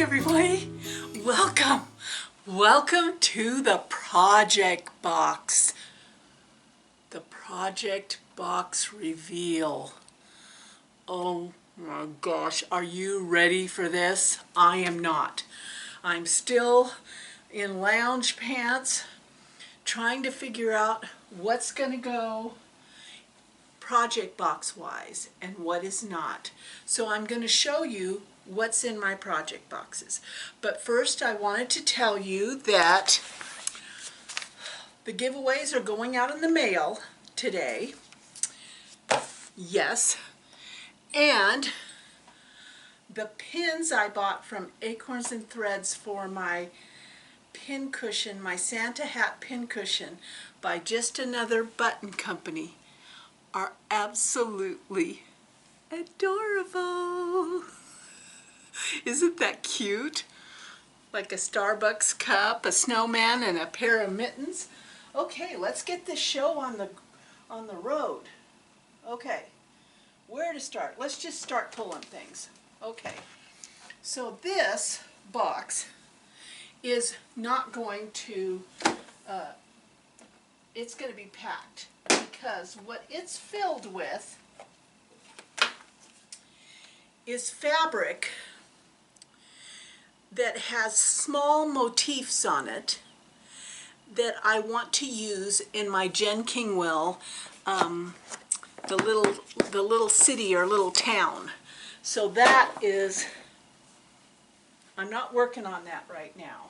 everybody, welcome to the project box, reveal. Oh my gosh, are you ready for this? I am not. I'm still in lounge pants trying to figure out what's going to go project box wise and what is not. So I'm going to show you what's in my project boxes. But first I wanted to tell you that the giveaways are going out in the mail today. Yes. And the pins I bought from Acorns and Threads for my pin cushion, my Santa hat pin cushion by Just Another Button Company, are absolutely adorable. Isn't that cute? Like a Starbucks cup, a snowman, and a pair of mittens. Okay, let's get this show on the road. Okay, where to start? Let's just start pulling things. Okay, so this box is not going to, it's going to be packed, because what it's filled with is fabric that has small motifs on it that I want to use in my Jen Kingwell, the little city or little town. So that is, I'm not working on that right now.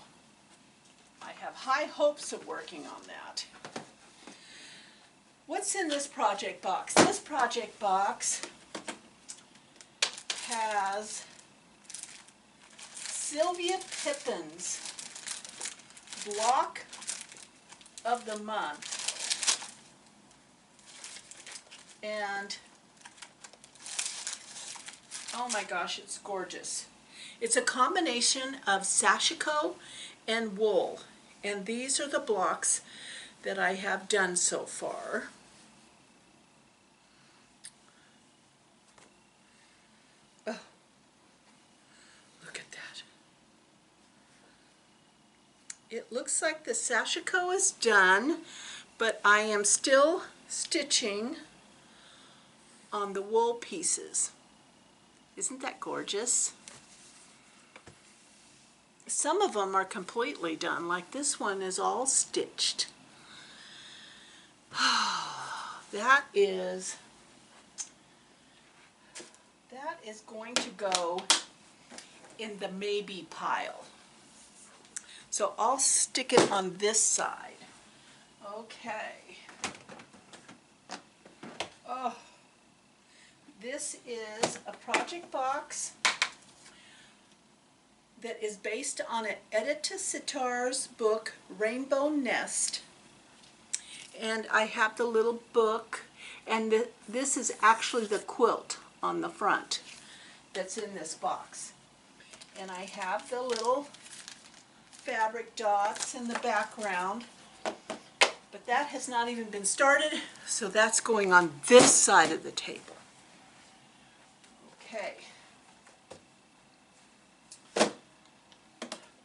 I have high hopes of working on that. What's in this project box? This project box has Sylvia Pippin's block of the month, and oh my gosh, it's gorgeous. It's a combination of Sashico and wool, and these are the blocks that I have done so far. Oh, look at that. It looks like the Sashico is done, but I am still stitching on the wool pieces. Isn't that gorgeous? Some of them are completely done, like this one is all stitched. That is going to go in the maybe pile. So I'll stick it on this side. Okay. Oh, this is a project box that is based on an Edita Sitar's book, Rainbow Nest. And I have the little book, and this is actually the quilt on the front that's in this box. And I have the little fabric dots in the background, but that has not even been started, so that's going on this side of the table. Okay.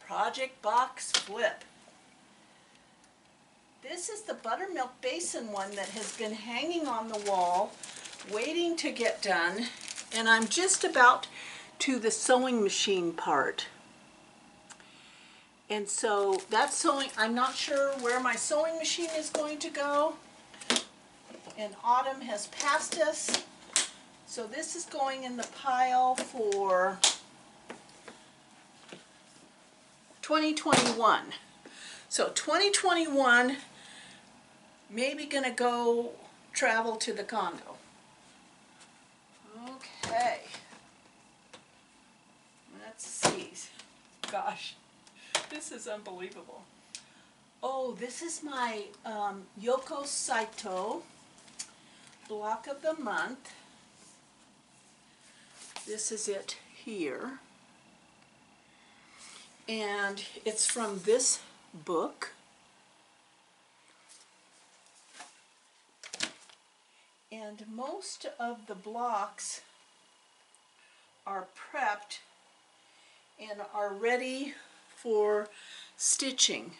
Project box flip. This is the buttermilk basin one that has been hanging on the wall, waiting to get done, and I'm just about to the sewing machine part. And so that's sewing, I'm not sure where my sewing machine is going to go, and autumn has passed us, so this is going in the pile for 2021. So 2021, maybe gonna go travel to the condo. Okay. Let's see. Gosh, this is unbelievable. Oh, this is my Yokosaito block of the month. This is it here. And it's from this book. And most of the blocks are prepped and are ready for stitching.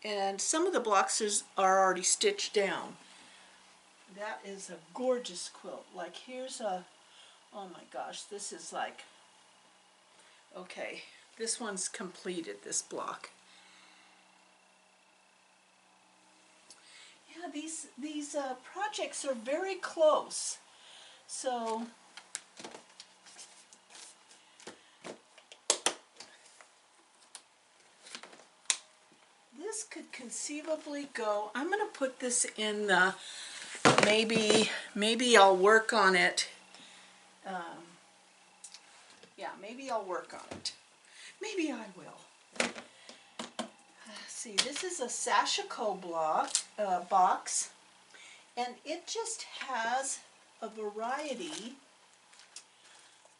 And some of the blocks are already stitched down. That is a gorgeous quilt. Like here's a, oh my gosh, this is like, okay, this one's completed, this block. Yeah, these projects are very close. So this could conceivably go, I'm going to put this in the, maybe I'll work on it. Yeah, maybe I'll work on it. Maybe I will. Let's see, this is a Sashico box, and it just has a variety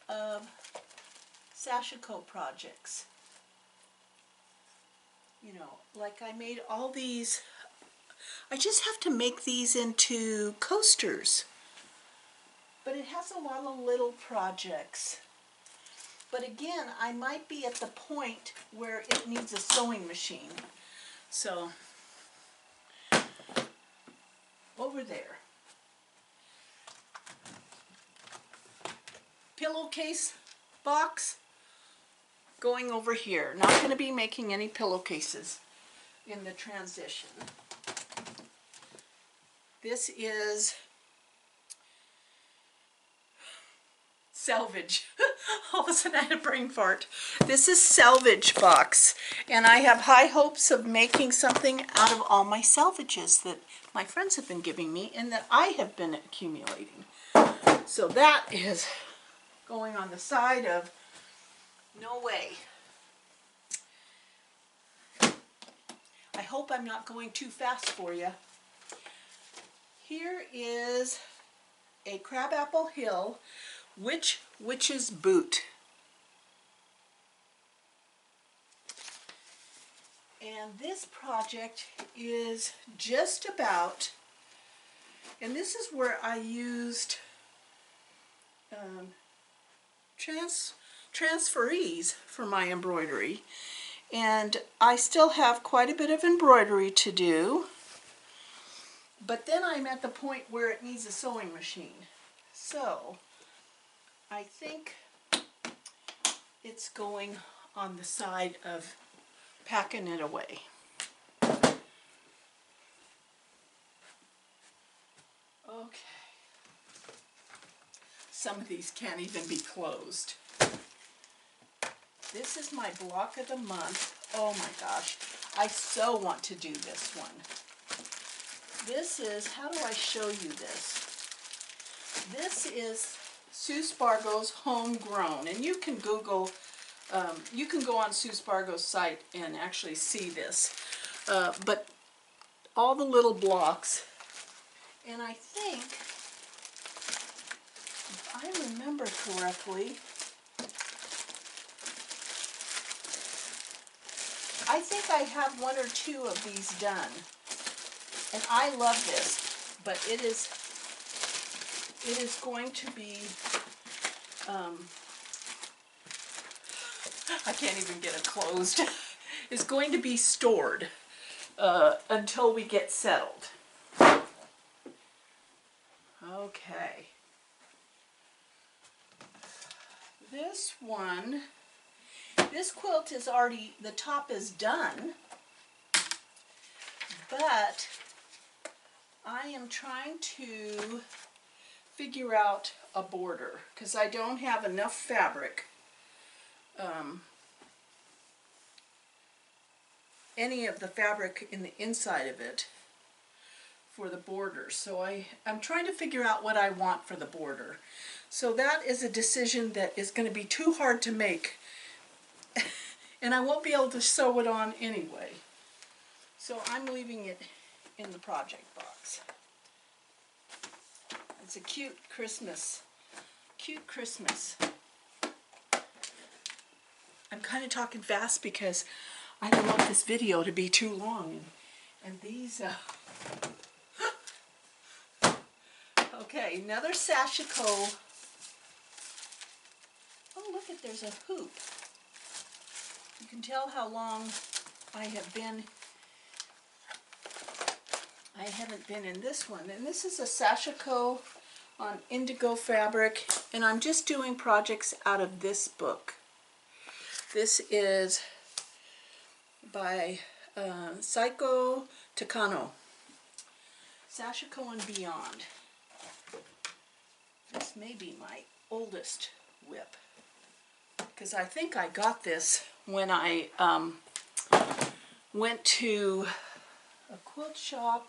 of Sashico projects. You know, like I made all these, I just have to make these into coasters. But it has a lot of little projects. But again, I might be at the point where it needs a sewing machine. So, over there. Pillowcase box going over here. Not going to be making any pillowcases in the transition. This is salvage. All of a sudden I had a brain fart. This is salvage box, and I have high hopes of making something out of all my salvages that my friends have been giving me and that I have been accumulating. So that is going on the side of no way. I hope I'm not going too fast for you. Here is a Crabapple Hill Witch's Boot. And this project is just about, and this is where I used transferees for my embroidery. And I still have quite a bit of embroidery to do. But then I'm at the point where it needs a sewing machine. So I think it's going on the side of packing it away. Okay. Some of these can't even be closed. This is my block of the month. Oh my gosh. I so want to do this one. This is, how do I show you this? This is Sue Spargo's Homegrown, and you can Google, you can go on Sue Spargo's site and actually see this. But all the little blocks, and I think, if I remember correctly, I think I have one or two of these done. And I love this, but it is going to be, I can't even get it closed. It's going to be stored until we get settled. Okay. This one, this quilt is already, the top is done, but I am trying to figure out a border because I don't have enough fabric, any of the fabric in the inside of it for the border. So I'm trying to figure out what I want for the border. So that is a decision that is going to be too hard to make and I won't be able to sew it on anyway. So I'm leaving it in the project box. It's a cute Christmas. I'm kind of talking fast because I don't want this video to be too long. And these, okay, another Sashico. Oh, look at, there's a hoop. You can tell how long I haven't been in this one. And this is a Sashico on Indigo fabric, and I'm just doing projects out of this book. This is by Saiko Takano, Sashico and Beyond. This may be my oldest whip, because I think I got this when I went to a quilt shop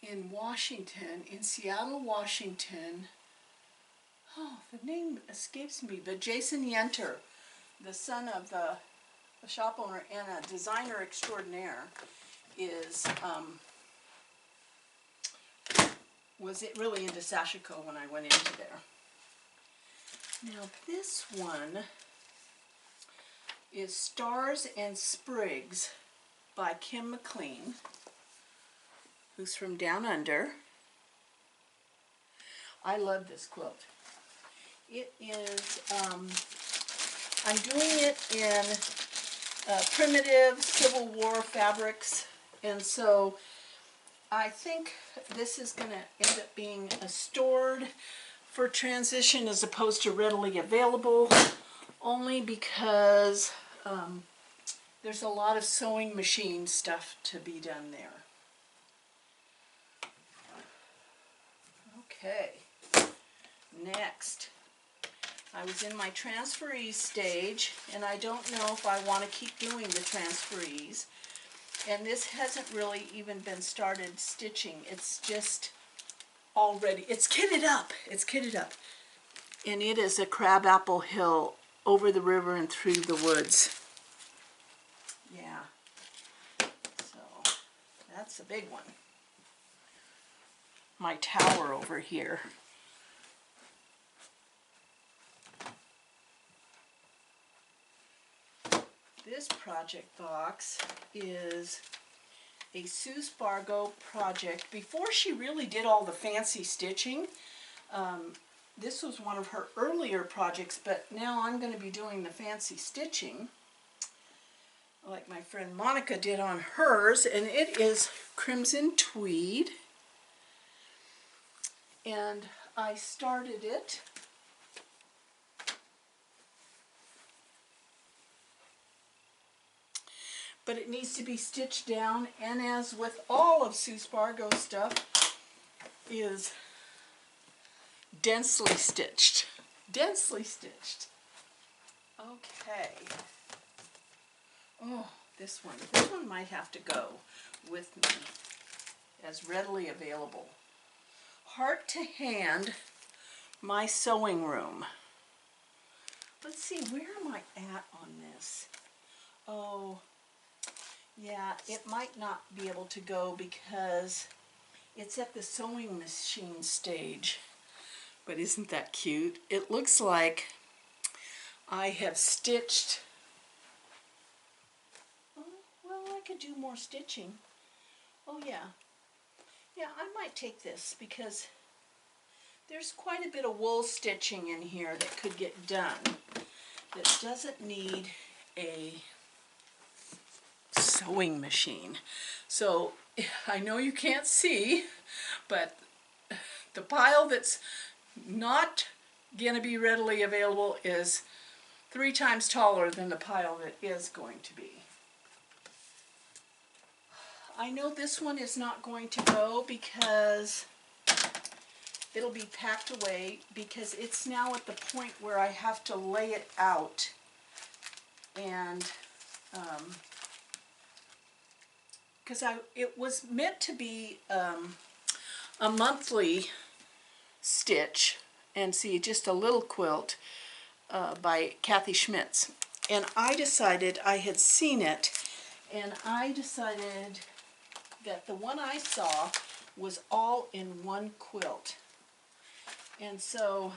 in Washington, in Seattle, Washington. Oh, the name escapes me, but Jason Yenter, the son of the shop owner and a designer extraordinaire, was it really into Sashico when I went into there. Now this one is Stars and Sprigs by Mclean, who's from Down Under. I love this quilt. It is, I'm doing it in primitive Civil War fabrics, and so I think this is going to end up being a stored for transition as opposed to readily available, only because there's a lot of sewing machine stuff to be done there. Okay, next, I was in my transferees stage, and I don't know if I want to keep doing the transferees. And this hasn't really even been started stitching. It's just already, it's kitted up. It's kitted up. And it is a crabapple hill over the river and through the woods. Yeah. So that's a big one. My tower over here. This project box is a Sue Spargo project. Before she really did all the fancy stitching, this was one of her earlier projects, but now I'm going to be doing the fancy stitching like my friend Monica did on hers, and it is Crimson Tweed. And I started it but it needs to be stitched down, and as with all of Sue Spargo's stuff, is densely stitched. Densely stitched. Okay. Oh, this one. This one might have to go with me as readily available. Heart to Hand, My Sewing Room. Let's see, where am I at on this? Oh, yeah, it might not be able to go because it's at the sewing machine stage. But isn't that cute? It looks like I have stitched. Oh, well, I could do more stitching. Oh, yeah. Yeah, I might take this because there's quite a bit of wool stitching in here that could get done that doesn't need a sewing machine. So I know you can't see, but the pile that's not going to be readily available is 3 times taller than the pile that is going to be. I know this one is not going to go because it'll be packed away, because it's now at the point where I have to lay it out, and because it was meant to be a monthly stitch, and see, just a little quilt by Kathy Schmitz. And I decided, I had seen it, and I decided that the one I saw was all in one quilt. And so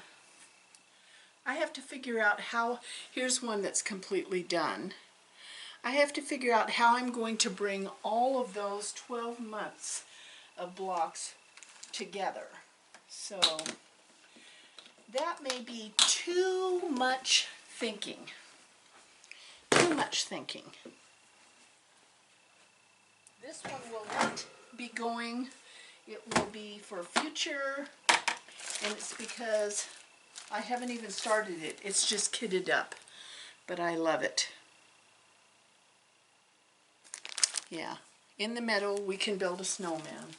I have to figure out how, here's one that's completely done. I have to figure out how I'm going to bring all of those 12 months of blocks together. So that may be too much thinking. too much thinking. This one will not be going. It will be for future, and it's because I haven't even started it. It's just kitted up, but I love it. Yeah, in the meadow we can build a snowman.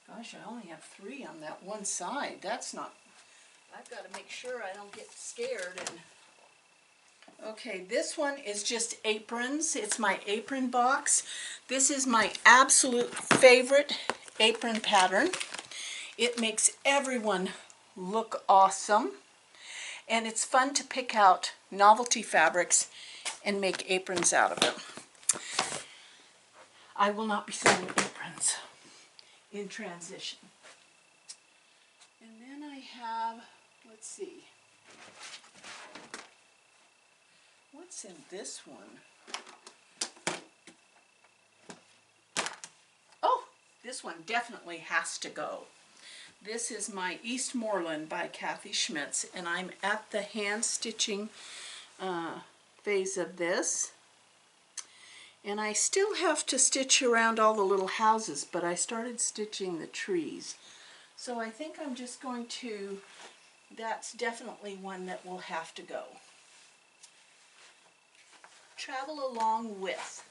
Gosh, I only have 3 on that one side. That's not, I've got to make sure I don't get scared. And okay, this one is just aprons. It's my apron box. This is my absolute favorite apron pattern. It makes everyone look awesome. And it's fun to pick out novelty fabrics and make aprons out of them. I will not be sewing aprons in transition. And then I have, let's see, what's in this one? Oh, this one definitely has to go. This is my Eastmoreland by Schmitz, and I'm at the hand stitching phase of this. And I still have to stitch around all the little houses, but I started stitching the trees. So I think I'm just going to, that's definitely one that will have to go. Travel along with.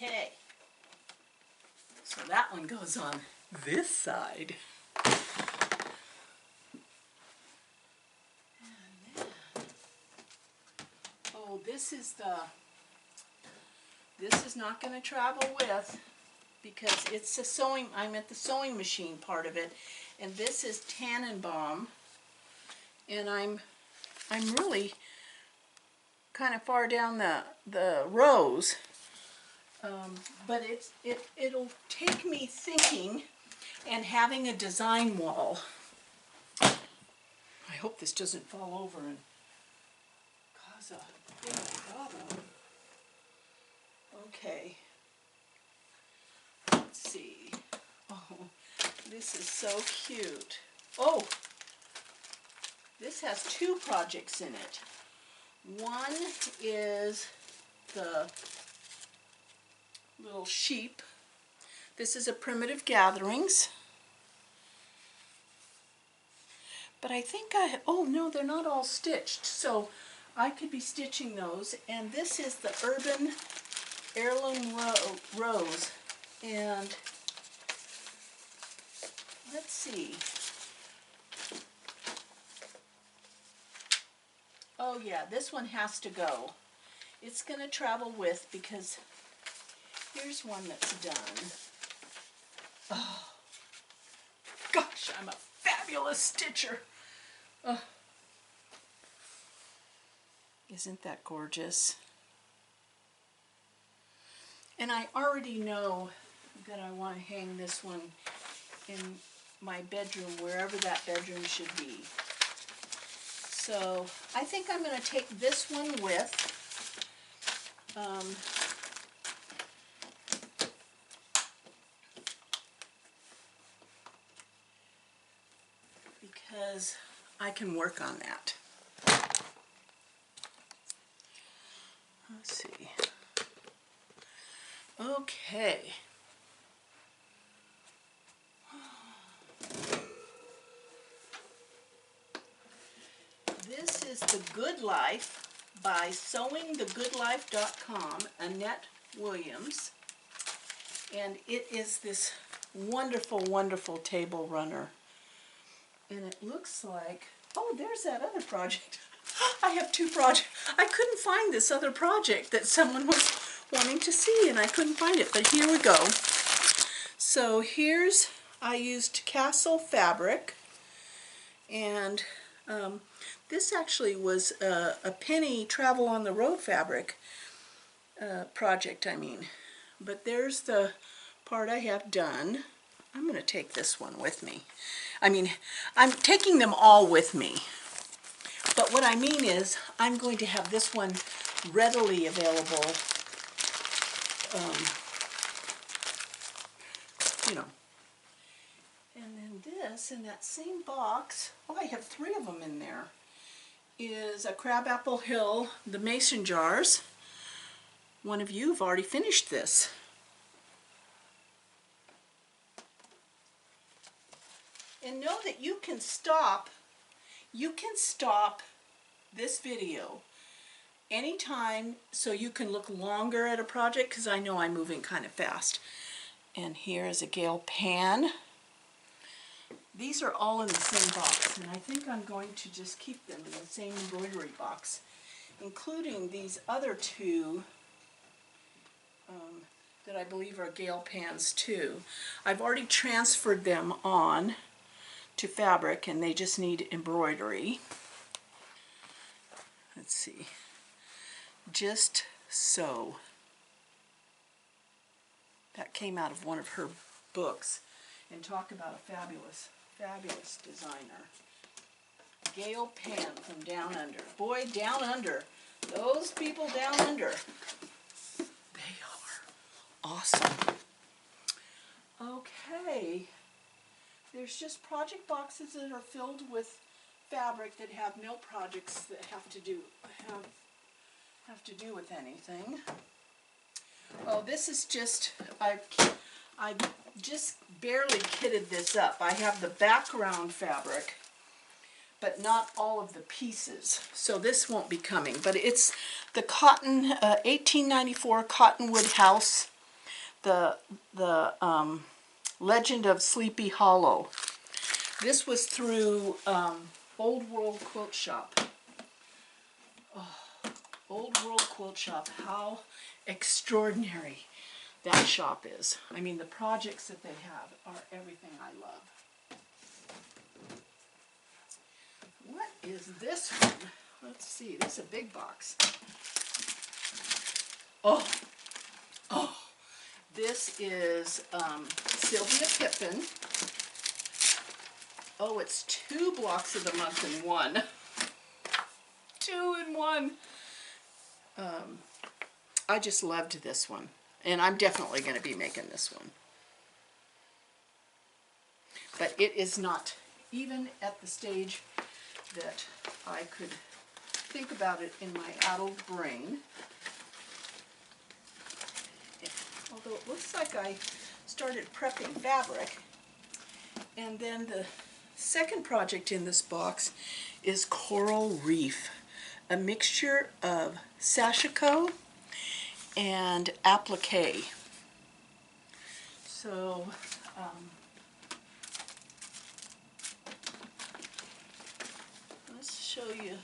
Okay, so that one goes on this side. And then, oh, this is not going to travel with, because it's a sewing, I'm at the sewing machine part of it, and this is Tannenbaum, and I'm really kind of far down the rows. But it'll take me thinking and having a design wall. I hope this doesn't fall over and cause a big problem. Okay. Let's see. Oh, this is so cute. Oh, this has 2 projects in it. One is the little sheep. This is a Primitive Gatherings. But I think oh no, they're not all stitched, so I could be stitching those. And this is the Urban Heirloom Rose. And let's see. Oh yeah, this one has to go. It's going to travel with, because here's one that's done. Oh, gosh, I'm a fabulous stitcher. Oh. Isn't that gorgeous? And I already know that I want to hang this one in my bedroom, wherever that bedroom should be. So I think I'm going to take this one with. Because I can work on that. Let's see. Okay. This is The Good Life by sewingthegoodlife.com, Annette Williams. And it is this wonderful, wonderful table runner. And it looks like, oh, there's that other project. I have 2 projects. I couldn't find this other project that someone was wanting to see, and I couldn't find it, but here we go. So here's, I used Castle fabric, and this actually was a penny travel on the road fabric project, I mean. But there's the part I have done. I'm going to take this one with me. I mean, I'm taking them all with me. But what I mean is, I'm going to have this one readily available you know. And then this, in that same box, oh, I have 3 of them in there, is a Crabapple Hill, the mason jars. One of you have already finished this. And know that you can stop this video anytime so you can look longer at a project, because I know I'm moving kind of fast. And here is a Gale pan. These are all in the same box, and I think I'm going to just keep them in the same embroidery box, including these other 2 that I believe are Gale pans too. I've already transferred them on to fabric, and they just need embroidery. Let's see. Just So. That came out of one of her books. And talk about a fabulous designer. Gale pan from down under. Boy, down under. Those people down under. They are awesome. Okay. There's just project boxes that are filled with fabric that have no projects that have to do with anything. Oh, this is just, I just barely kitted this up. I have the background fabric, but not all of the pieces. So this won't be coming, but it's the cotton, 1894 Cottonwood House, the Legend of Sleepy Hollow. This was through Old World Quilt Shop. Oh, Old World Quilt Shop, how extraordinary that shop is. I mean, the projects that they have are everything I love. What is this one? Let's see, this is a big box. Oh, this is Sylvia Pippin. Oh, it's 2 blocks of the month in one. 2 in 1. I just loved this one, and I'm definitely going to be making this one. But it is not even at the stage that I could think about it in my adult brain. Although it looks like I started prepping fabric. And then the second project in this box is Coral Reef, a mixture of Sashico and applique. So let's show you.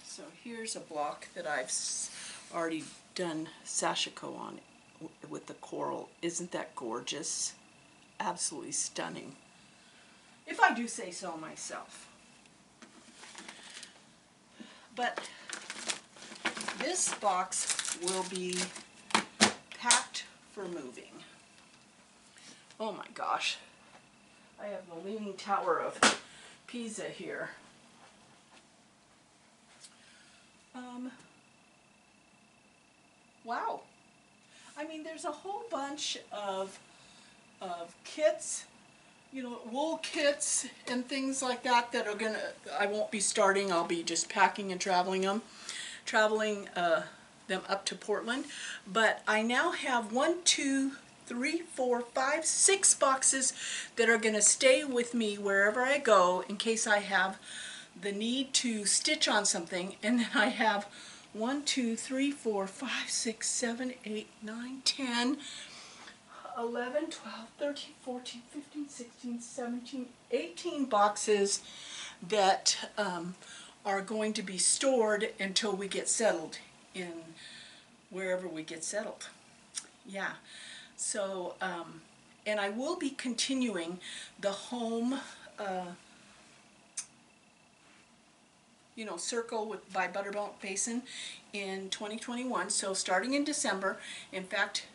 So here's a block that I've already done Sashico on with the coral. Isn't that gorgeous? Absolutely stunning, if I do say so myself. But this box will be packed for moving. Oh my gosh. I have the Leaning Tower of Pisa here. Wow. I mean, there's a whole bunch of kits, you know, wool kits and things like that that are gonna, I won't be starting, I'll be just packing and traveling them up to Portland. But I now have 6 boxes that are gonna stay with me wherever I go in case I have the need to stitch on something. And then I have 1, 2, 3, 4, 5, 6, 7, 8, 9, 10, 11, 12, 13, 14, 15, 16, 17, 18 boxes that are going to be stored until we get settled in wherever we get settled. Yeah. So, and I will be continuing the home you know, circle by Butterbelt Basin in 2021. So starting in December, in fact,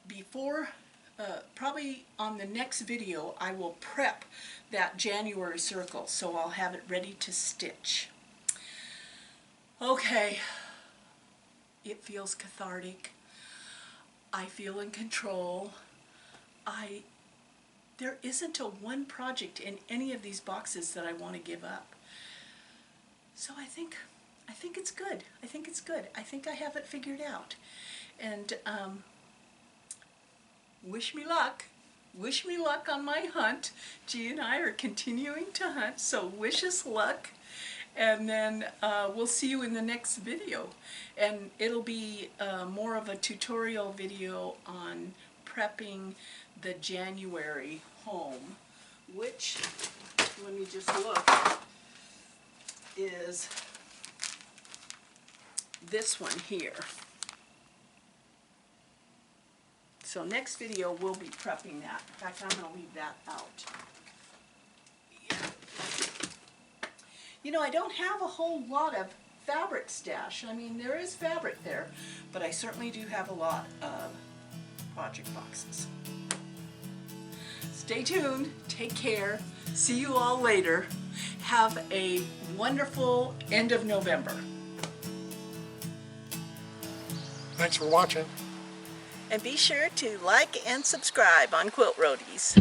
before, probably on the next video, I will prep that January circle, so I'll have it ready to stitch. Okay, It feels cathartic. I feel in control. There isn't a one project in any of these boxes that I want to give up. So I think it's good. I think it's good. I think I have it figured out. And wish me luck. Wish me luck on my hunt. G and I are continuing to hunt, so wish us luck. And then we'll see you in the next video. And it'll be more of a tutorial video on prepping the January home, which, let me just look, is this one here. So next video we'll be prepping that. In fact, I'm going to leave that out. Yeah. You know, I don't have a whole lot of fabric stash. I mean, there is fabric there, but I certainly do have a lot of project boxes. Stay tuned. Take care. See you all later. Have a wonderful end of November. Thanks for watching. And be sure to like and subscribe on Quilt Roadies.